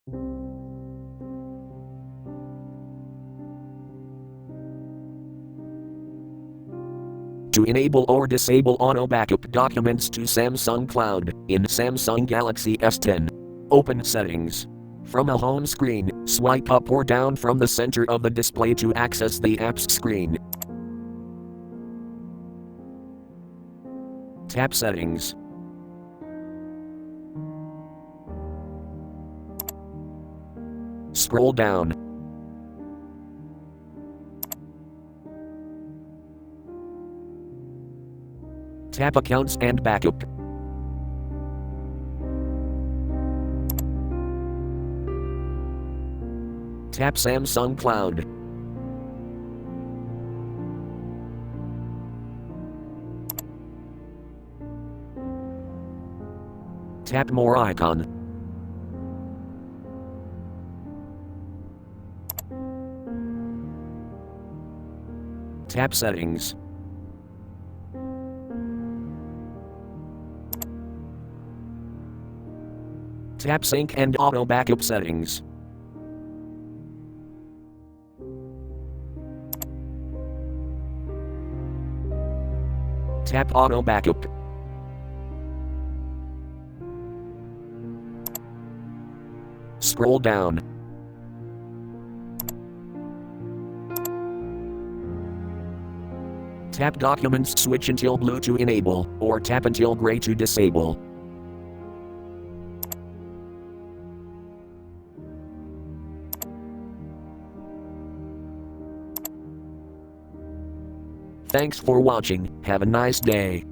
To enable or disable auto backup documents to Samsung Cloud in Samsung Galaxy S10. Open Settings. From a home screen, swipe up or down from the center of the display to access the apps screen. Tap Settings. Scroll down. Tap Accounts and Backup. Tap Samsung Cloud. Tap More icon. Tap Settings. Tap Sync and Auto Backup Settings. Tap Auto Backup. Scroll down. Tap Documents switch until blue to enable, or tap until gray to disable. Thanks for watching, have a nice day.